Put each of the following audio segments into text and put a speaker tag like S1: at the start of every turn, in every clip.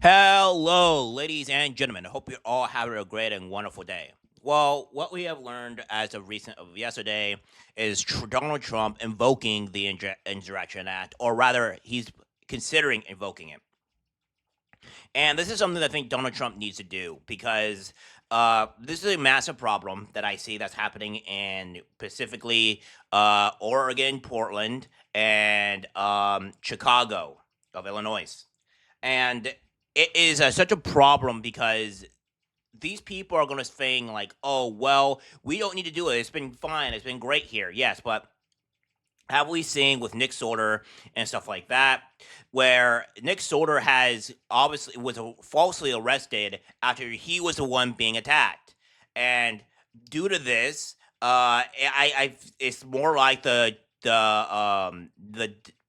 S1: Hello, ladies and gentlemen. I hope you're all having a great and wonderful day. Well, what we have learned as of yesterday is Donald Trump invoking the Insurrection Act, or rather, he's considering invoking it. And this is something that I think Donald Trump needs to do because this is a massive problem that I see that's happening in specifically Oregon, Portland, and Chicago of Illinois. And it is such a problem because these people are going to saying like, "Oh, well, we don't need to do it. It's been fine. It's been great here." Yes, but have we seen with Nick Sorter and stuff like that, where Nick Sorter has obviously was falsely arrested after he was the one being attacked, and due to this, it's more like the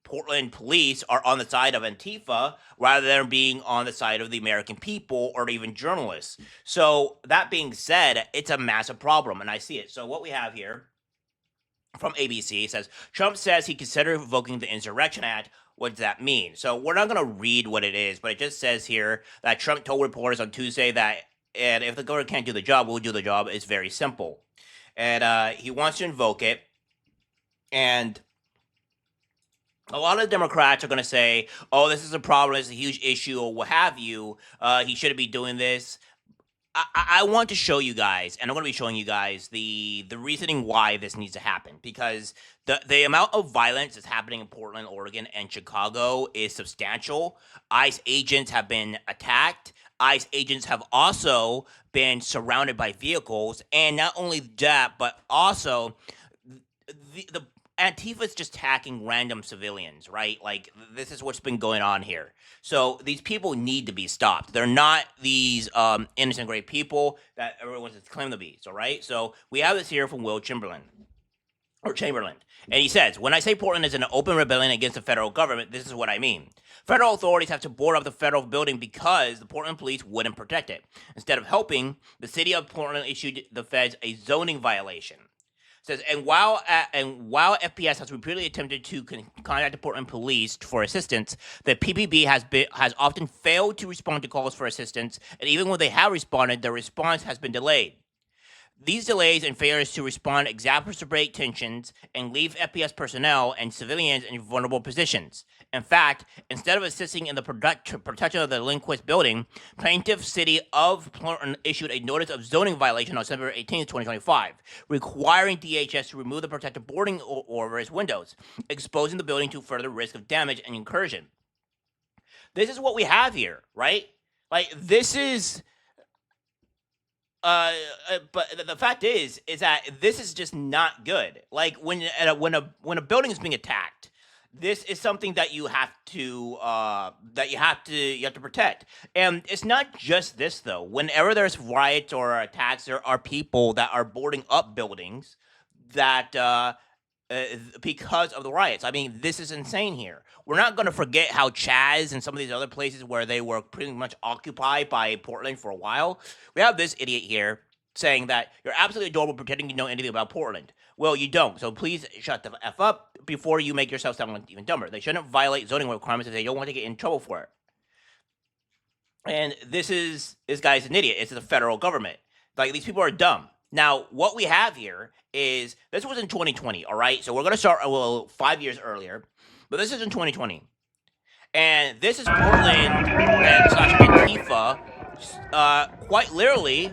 S1: Portland police are on the side of Antifa rather than being on the side of the American people or even journalists. So that being said, it's a massive problem, and I see it. So what we have here from ABC says Trump says he considered revoking the Insurrection Act. What does that mean? So we're not going to read what it is, but it just says here that Trump told reporters on Tuesday that, and if the government can't do the job, we'll do the job. It's very simple, and he wants to invoke it. And a lot of Democrats are going to say, "Oh, this is a problem. It's a huge issue, or what have you. He shouldn't be doing this." I want to show you guys, and I'm going to be showing you guys the reasoning why this needs to happen because the amount of violence that's happening in Portland, Oregon, and Chicago is substantial. ICE agents have been attacked. ICE agents have also been surrounded by vehicles, and not only that, but also the Antifa's just attacking random civilians, right? Like this is what's been going on here. So these people need to be stopped. They're not these innocent great people that everyone has claimed to be. So right. So we have this here from Will Chamberlain, and he says, "When I say Portland is an open rebellion against the federal government, this is what I mean. Federal authorities have to board up the federal building because the Portland police wouldn't protect it. Instead of helping, the city of Portland issued the feds a zoning violation." Says, and while FPS has repeatedly attempted to contact the Portland police for assistance, the PPB has often failed to respond to calls for assistance, and even when they have responded, the response has been delayed. These delays and failures to respond exacerbate tensions and leave FPS personnel and civilians in vulnerable positions. In fact, instead of assisting in the protection of the delinquent building, Plaintiff City of Portland issued a notice of zoning violation on September 18, 2025, requiring DHS to remove the protective boarding over its windows, exposing the building to further risk of damage and incursion. This is what we have here, right? Like, this is but the fact is that this is just not good. Like when a building is being attacked, this is something that you have to protect. And it's not just this though. Whenever there's riots or attacks, there are people that are boarding up buildings that because of the riots. I mean, this is insane here. We're not going to forget how Chaz and some of these other places where they were pretty much occupied by Portland for a while. We have this idiot here saying that you're absolutely adorable pretending you know anything about Portland. Well, you don't. So please shut the F up before you make yourself sound like even dumber. They shouldn't violate zoning requirements if they don't want to get in trouble for it. And this guy's an idiot. It's the federal government. Like, these people are dumb. Now, what we have here is this was in 2020, all right? So we're going to start 5 years earlier, but this is in 2020. And this is Portland and slash Antifa quite literally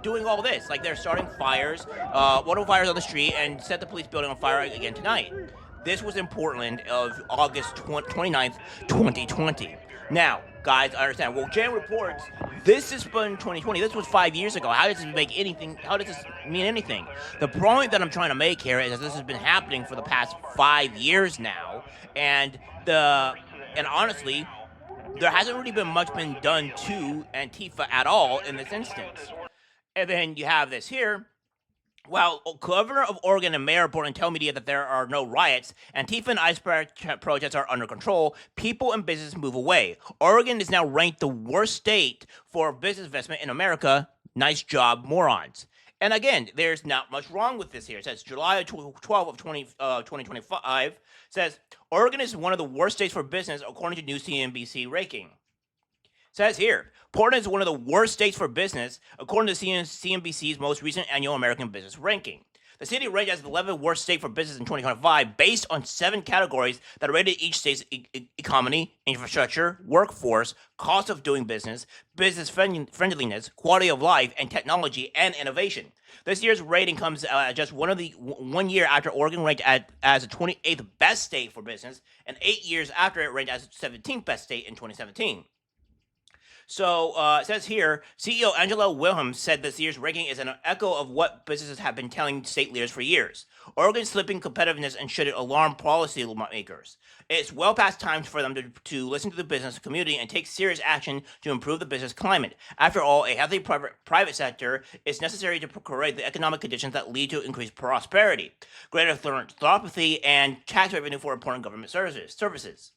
S1: doing all this. Like, they're starting fires, fires on the street, and set the police building on fire again tonight. This was in Portland of August 29th, 2020. Now, guys, I understand. Well, JMReports, this is from 2020. This was 5 years ago. How does this make anything? How does this mean anything? The point that I'm trying to make here is that this has been happening for the past 5 years now, and honestly, there hasn't really been much been done to Antifa at all in this instance. And then you have this here. While Governor of Oregon and Mayor of Portland tell media that there are no riots, Antifa and ICE protests are under control, people and businesses move away. Oregon is now ranked the worst state for business investment in America. Nice job, morons. And again, there's not much wrong with this here. It says July 12 of 2025 says Oregon is one of the worst states for business according to new CNBC ranking. Says here, Portland is one of the worst states for business, according to CNBC's most recent annual American Business Ranking. The city ranked as the 11th worst state for business in 2025 based on 7 categories that rated each state's economy, infrastructure, workforce, cost of doing business, business friendliness, quality of life, and technology and innovation. This year's rating comes just 1 year after Oregon ranked as the 28th best state for business, and 8 years after it ranked as the 17th best state in 2017. So it says here, CEO Angela Wilhelms said this year's ranking is an echo of what businesses have been telling state leaders for years. Oregon's slipping competitiveness and should alarm policymakers. It's well past time for them to listen to the business community and take serious action to improve the business climate. After all, a healthy private sector is necessary to create the economic conditions that lead to increased prosperity, greater philanthropy, and tax revenue for important government services.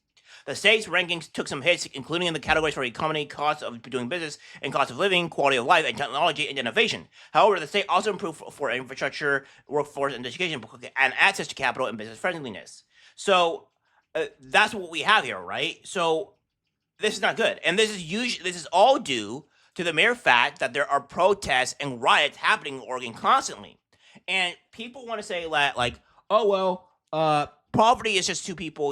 S1: The state's rankings took some hits, including in the categories for economy, cost of doing business, and cost of living, quality of life, and technology and innovation. However, the state also improved for infrastructure, workforce, and education, and access to capital and business friendliness. So that's what we have here, right? So this is not good, and this is all due to the mere fact that there are protests and riots happening in Oregon constantly, and people want to say that, like, oh well, poverty is just two people,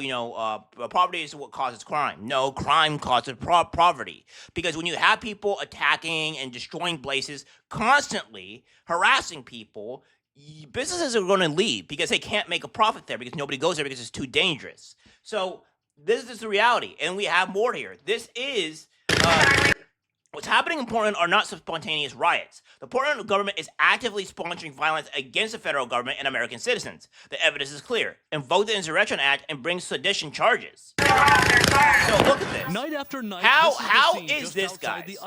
S1: poverty is what causes crime. No, crime causes poverty. Because when you have people attacking and destroying places, constantly harassing people, businesses are going to leave because they can't make a profit there because nobody goes there because it's too dangerous. So this is the reality. And we have more here. This is... What's happening in Portland are not spontaneous riots. The Portland government is actively sponsoring violence against the federal government and American citizens. The evidence is clear. Invoke the Insurrection Act and bring sedition charges. So look at this.
S2: Night after night,
S1: How is this, guys?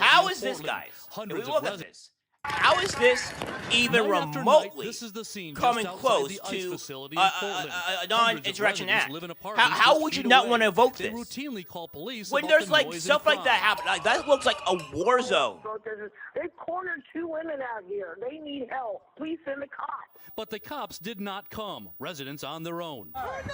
S1: How is this, guys? If we look at this, how is this even remotely coming close to a non-insurrection act? How would you not want to invoke this? When there's like stuff like that happen, like that looks like a war zone.
S3: They cornered 2 women out here. They need help. Please send the cops.
S2: But the cops did not come. Residents on their own.
S3: Turn the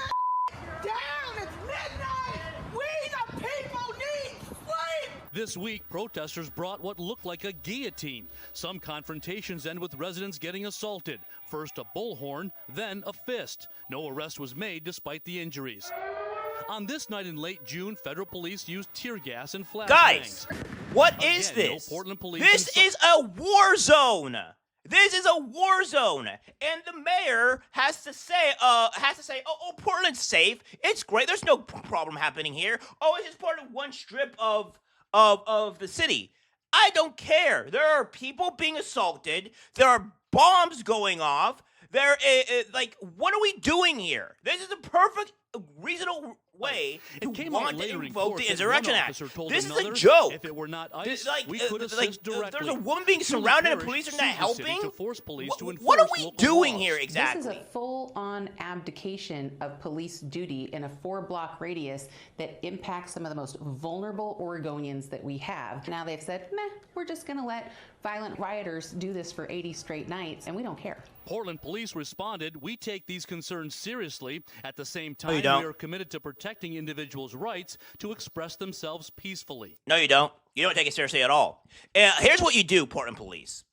S3: down! It's midnight! We the people need sleep!
S2: This week, protesters brought what looked like a guillotine. Some confrontations end with residents getting assaulted. First a bullhorn, then a fist. No arrest was made despite the injuries. On this night in late June, federal police used tear gas and flashbangs.
S1: Guys, what is this? This is a war zone. This is a war zone, and the mayor has to say, oh, Portland's safe. It's great. There's no problem happening here. Oh, it's just part of one strip of the city. I don't care. There are people being assaulted. There are bombs going off. What are we doing here? This is a perfect, reasonable way to want to invoke the Insurrection Act. This is a joke.
S2: If it were not ICE,
S1: there's a woman being surrounded and police are not helping. What are we doing here exactly?
S4: This is a full-on abdication of police duty in a 4-block radius that impacts some of the most vulnerable Oregonians that we have. Now they've said, meh, we're just going to let violent rioters do this for 80 straight nights, and we don't care.
S2: Portland police responded, we take these concerns seriously. At the same time,
S1: we
S2: are committed to protecting individuals' rights to express themselves peacefully.
S1: No, you don't. You don't take it seriously at all. Here's what you do, Portland police.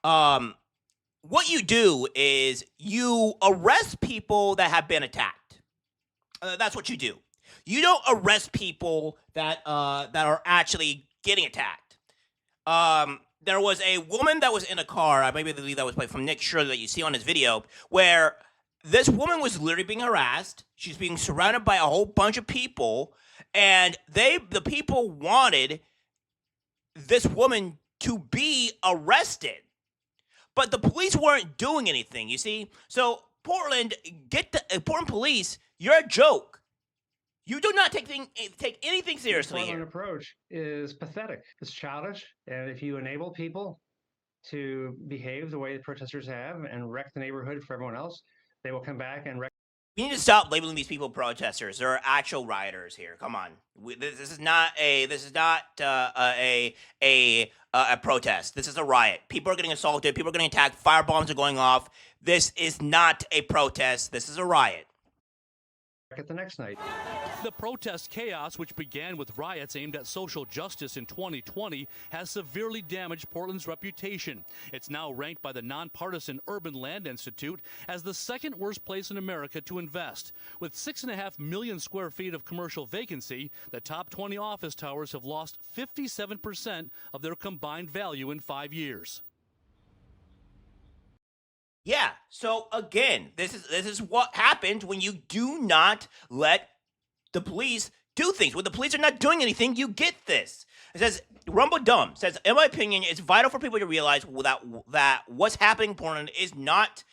S1: What you do is you arrest people that have been attacked. That's what you do. You don't arrest people that are actually getting attacked. There was a woman that was in a car, I believe that was from Nick Shirley that you see on his video, where this woman was literally being harassed. She's being surrounded by a whole bunch of people, and the people wanted this woman to be arrested. But the police weren't doing anything, you see? So Portland police, you're a joke. You do not take anything seriously
S5: The
S1: here.
S5: Portland approach is pathetic. It's childish. And if you enable people to behave the way the protesters have and wreck the neighborhood for everyone else, they will come back and wreck.
S1: We need to stop labeling these people protesters. There are actual rioters here. Come on, this is not a protest. This is a riot. People are getting assaulted. People are getting attacked. Firebombs are going off. This is not a protest. This is a riot.
S5: it the next night.
S2: The protest chaos, which began with riots aimed at social justice in 2020, has severely damaged Portland's reputation. It's now ranked by the nonpartisan Urban Land Institute as the second worst place in America to invest. With 6.5 million square feet of commercial vacancy, the top 20 office towers have lost 57% of their combined value in 5 years.
S1: Yeah. So again, this is what happens when you do not let the police do things. When the police are not doing anything, you get this. It says Rumble Dumb says, in my opinion, it's vital for people to realize that what's happening in Portland is not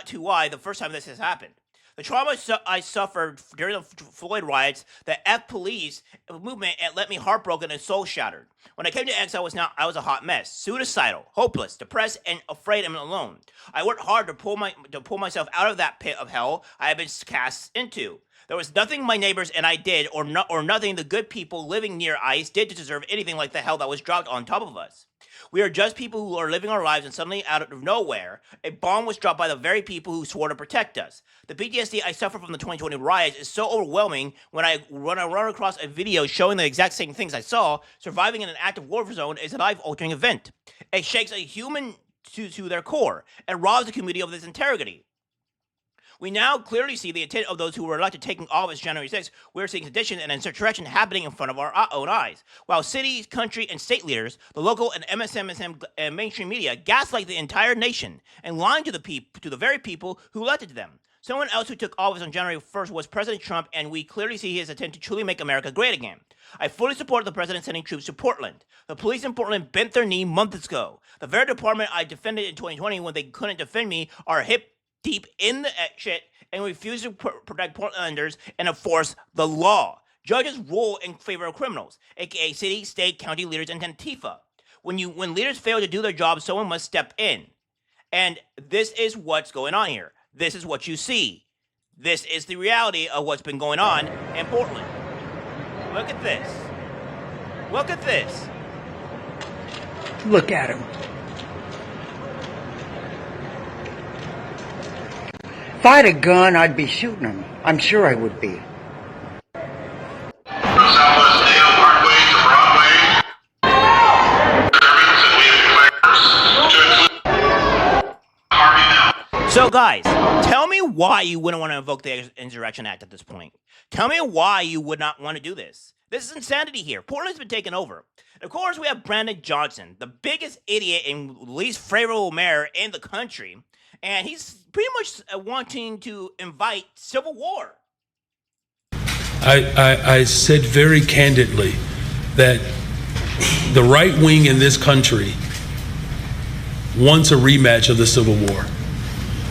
S1: too wide the first time this has happened. The trauma I suffered during the Floyd riots, the F police movement, it left me heartbroken and soul shattered. When I came to X, I was a hot mess, suicidal, hopeless, depressed, and afraid and alone. I worked hard to pull myself out of that pit of hell I had been cast into. There was nothing my neighbors and I did, or nothing the good people living near ICE did to deserve anything like the hell that was dropped on top of us. We are just people who are living our lives, and suddenly, out of nowhere, a bomb was dropped by the very people who swore to protect us. The PTSD I suffer from the 2020 riots is so overwhelming when I run across a video showing the exact same things I saw. Surviving in an active war zone is a life-altering event. It shakes a human to their core and robs the community of this integrity. We now clearly see the intent of those who were elected taking office January 6th. We're seeing sedition and insurrection happening in front of our own eyes. While city, country, and state leaders, the local and MSM and mainstream media gaslight the entire nation and lying to the very people who elected them. Someone else who took office on January 1st was President Trump, and we clearly see his intent to truly make America great again. I fully support the president sending troops to Portland. The police in Portland bent their knee months ago. The very department I defended in 2020 when they couldn't defend me are hip deep in the shit and refuse to protect Portlanders and enforce the law. Judges rule in favor of criminals, aka city, state, county leaders, and Antifa. When leaders fail to do their job, someone must step in. And this is what's going on here. This is what you see. This is the reality of what's been going on in Portland. Look at this. Look at this.
S6: Look at him. If I had a gun, I'd be shooting him. I'm sure I would be.
S7: Southwest Dale Parkway to Broadway.
S1: So guys, tell me why you wouldn't want to invoke the Insurrection Act at this point. Tell me why you would not want to do this. This is insanity here. Portland's been taken over. And of course, we have Brandon Johnson, the biggest idiot and least favorable mayor in the country. And he's pretty much wanting to invite civil war.
S8: I said very candidly that the right wing in this country wants a rematch of the Civil War.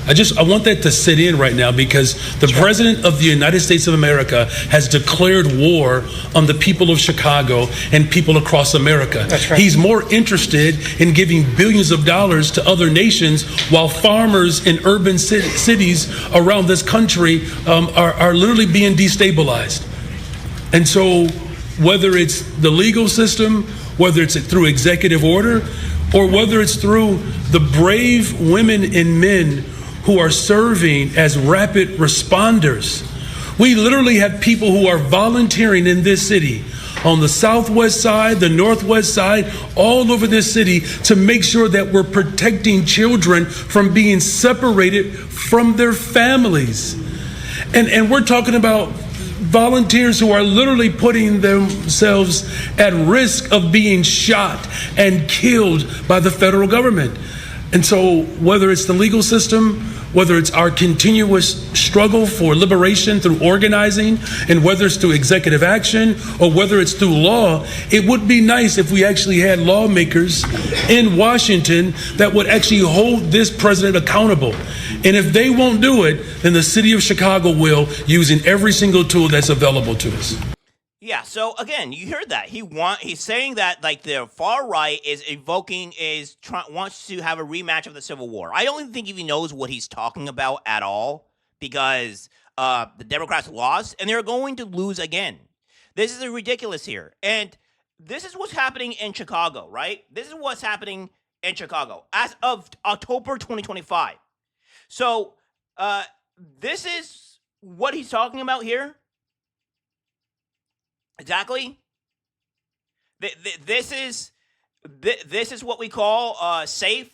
S8: I want that to sit in right now, because the President of the United States of America has declared war on the people of Chicago and people across America.
S6: That's right.
S8: He's more interested in giving billions of dollars to other nations, while farmers in urban cities around this country are literally being destabilized. And so whether it's the legal system, whether it's through executive order, or whether it's through the brave women and men who are serving as rapid responders. We literally have people who are volunteering in this city, on the southwest side, the northwest side, all over this city, to make sure that we're protecting children from being separated from their families. And we're talking about volunteers who are literally putting themselves at risk of being shot and killed by the federal government. And so whether it's the legal system, whether it's our continuous struggle for liberation through organizing, and whether it's through executive action, or whether it's through law, it would be nice if we actually had lawmakers in Washington that would actually hold this president accountable. And if they won't do it, then the city of Chicago will, using every single tool that's available to us.
S1: Yeah, so again, you heard that. He's saying that like the far right wants to have a rematch of the Civil War. I don't even think he knows what he's talking about at all, because the Democrats lost and they're going to lose again. This is ridiculous here. And this is what's happening in Chicago, right? This is what's happening in Chicago as of October 2025. So this is what he's talking about here? Exactly. This is what we call safe.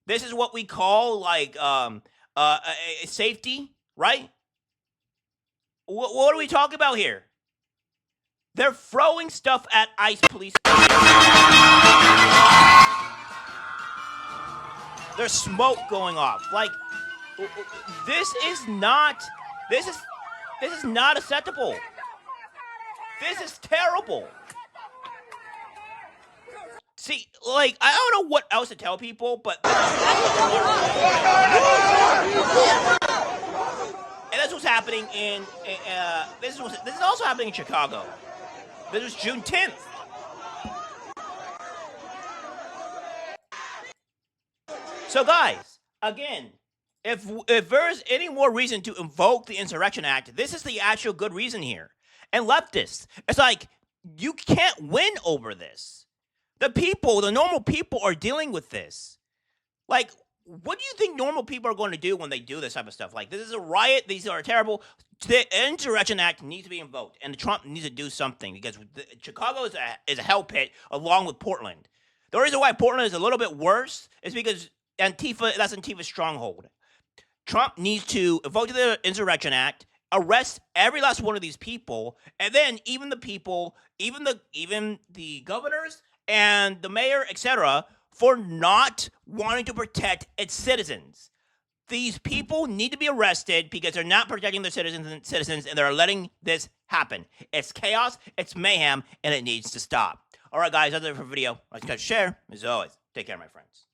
S1: This is what we call like safety, right? What are we talking about here? They're throwing stuff at ICE police. There's smoke going off. Like, this is not acceptable. This is terrible. See, like, I don't know what else to tell people, but and that's what's happening in this is also happening in Chicago. This was June 10th. So guys, again, if there's any more reason to invoke the Insurrection Act, this is the actual good reason here. And leftists, it's like, you can't win over this. The people, the normal people are dealing with this. Like, what do you think normal people are going to do when they do this type of stuff? Like, this is a riot. These are terrible. The Insurrection Act needs to be invoked, and Trump needs to do something because Chicago is a hell pit along with Portland. The reason why Portland is a little bit worse is because that's Antifa's stronghold. Trump needs to invoke the Insurrection Act, arrest every last one of these people, and then even the people, even the governors and the mayor, etc., for not wanting to protect its citizens. These people need to be arrested because they're not protecting their citizens, and they're letting this happen. It's chaos, it's mayhem, and it needs to stop. All right, guys, that's it for the video. Like, share. As always, take care, my friends.